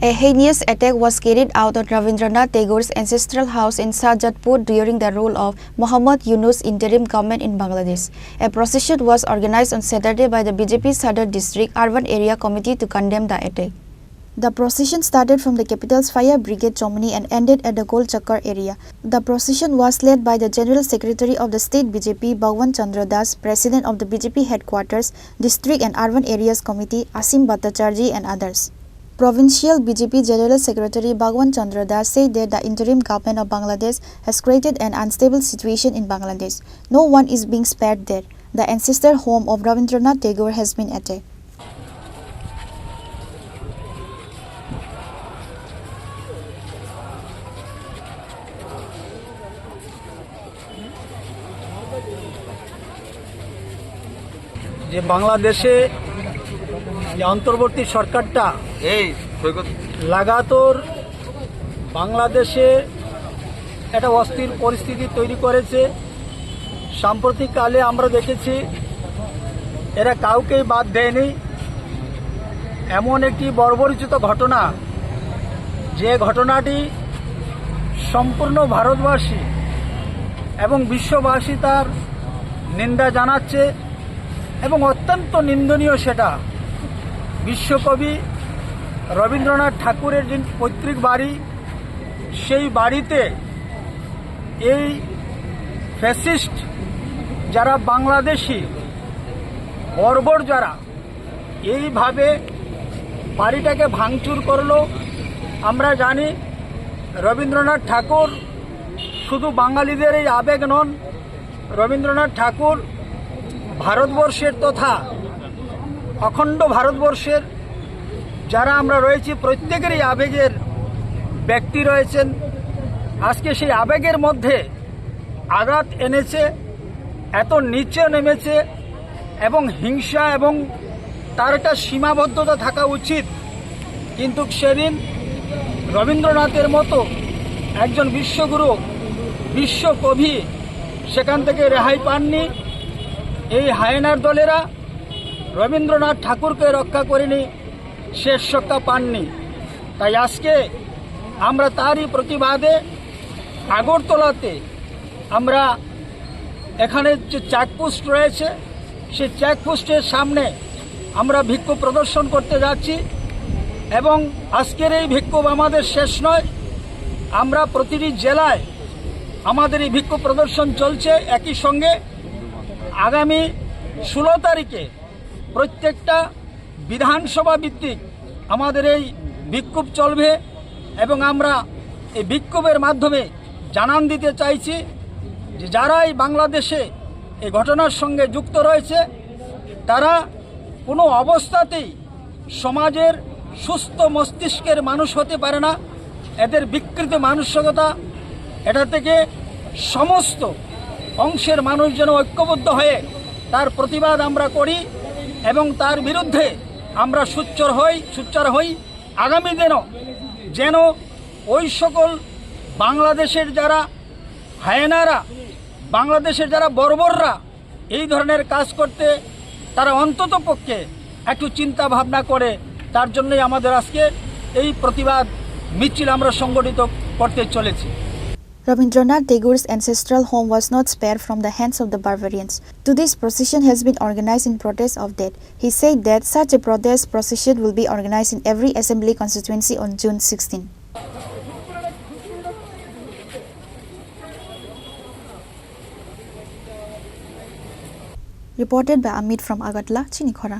A heinous attack was carried out on Rabindranath Tagore's ancestral house in Shahjatpur during the rule of Muhammad Yunus interim government in Bangladesh. A procession was organized on Saturday by the BJP Sadar District Urban Area Committee to condemn the attack. The procession started from the capital's Fire Brigade Chomani and ended at the Gol Chakkar area. The procession was led by the General Secretary of the State BJP Bhagwan Chandra Das, President of the BJP Headquarters, District and Urban Areas Committee Asim Bhattacharjee and others. Provincial BJP General Secretary Bhagwan Chandra Das said that the interim government of Bangladesh has created an unstable situation in Bangladesh. No one is being spared there. The ancestral home of Rabindranath Tagore has been attacked. যে বাংলাদেশে যে অন্তর্বর্তী সরকারটা লাগাতার বাংলাদেশে একটা অস্থির পরিস্থিতি তৈরি করেছে। সাম্প্রতিককালে আমরা দেখেছি এরা কাউকেই বাদ দেয়নি। এমন একটি বর্বরোচিত ঘটনা, যে ঘটনাটি সম্পূর্ণ ভারতবাসী এবং বিশ্ববাসী তার নিন্দা জানাচ্ছে এবং অত্যন্ত নিন্দনীয়। সেটা বিশ্বকবি রবীন্দ্রনাথ ঠাকুরের যে পৈতৃক বাড়ি, সেই বাড়িতে এই ফ্যাসিস্ট যারা বাংলাদেশি বর্বর যারা এইভাবে বাড়িটাকে ভাঙচুর করলো। আমরা জানি রবীন্দ্রনাথ ঠাকুর শুধু বাঙালিদের এই আবেগ নন, রবীন্দ্রনাথ ঠাকুর ভারতবর্ষের তথা অখণ্ড ভারতবর্ষের যারা আমরা রয়েছি প্রত্যেকেরই আবেগের ব্যক্তি রয়েছেন। আজকে সেই আবেগের মধ্যে আঘাত এনেছে, এত নিচে নেমেছে এবং হিংসা এবং তার একটা সীমাবদ্ধতা থাকা উচিত। কিন্তু সেদিন রবীন্দ্রনাথের মতো একজন বিশ্বগুরু, বিশ্বকবি সেখান থেকে রেহাই পাননি। এই হায়নার দলেরা রবীন্দ্রনাথ ঠাকুরকে রক্ষা করেনি, শেষ রক্ষা পাননি। তাই আজকে আমরা তারই প্রতিবাদে আগরতলাতে আমরা এখানে যে চেকপোস্ট রয়েছে, সেই চেকপোস্টের সামনে আমরা বিক্ষোভ প্রদর্শন করতে যাচ্ছি। এবং আজকের এই বিক্ষোভ আমাদের শেষ নয়, আমরা প্রতিটি জেলায় আমাদের এই বিক্ষোভ প্রদর্শন চলছে। একই সঙ্গে আগামী 16 তারিখে প্রত্যেকটা বিধানসভা ভিত্তিক আমাদের এই বিক্ষোভ চলবে এবং আমরা এই বিক্ষোভের মাধ্যমে জানান দিতে চাইছি যে যারা এই বাংলাদেশে এই ঘটনার সঙ্গে যুক্ত রয়েছে তারা কোনো অবস্থাতেই সমাজের সুস্থ মস্তিষ্কের মানুষ হতে পারে না। এদের বিকৃত মানসিকতা, এটা থেকে সমস্ত অংশের মানুষ যেন ঐক্যবদ্ধ হয়ে তার প্রতিবাদ আমরা করি এবং তার বিরুদ্ধে আমরা সোচ্চার হই। আগামী দিনও যেন ওই সকল বাংলাদেশের যারা হায়নারা, বাংলাদেশের যারা বর্বররা এই ধরনের কাজ করতে তারা অন্তত পক্ষে একটু চিন্তা ভাবনা করে। তার জন্যই আমাদের আজকে এই প্রতিবাদ মিছিল আমরা সংগঠিত করতে চলেছি। Rabindranath Tagore's ancestral home was not spared from the hands of the barbarians. Today's procession has been organized in protest of that. He said that such a protest procession will be organized in every assembly constituency on June 16. Reported by Amit from Agartala, Chinikhora.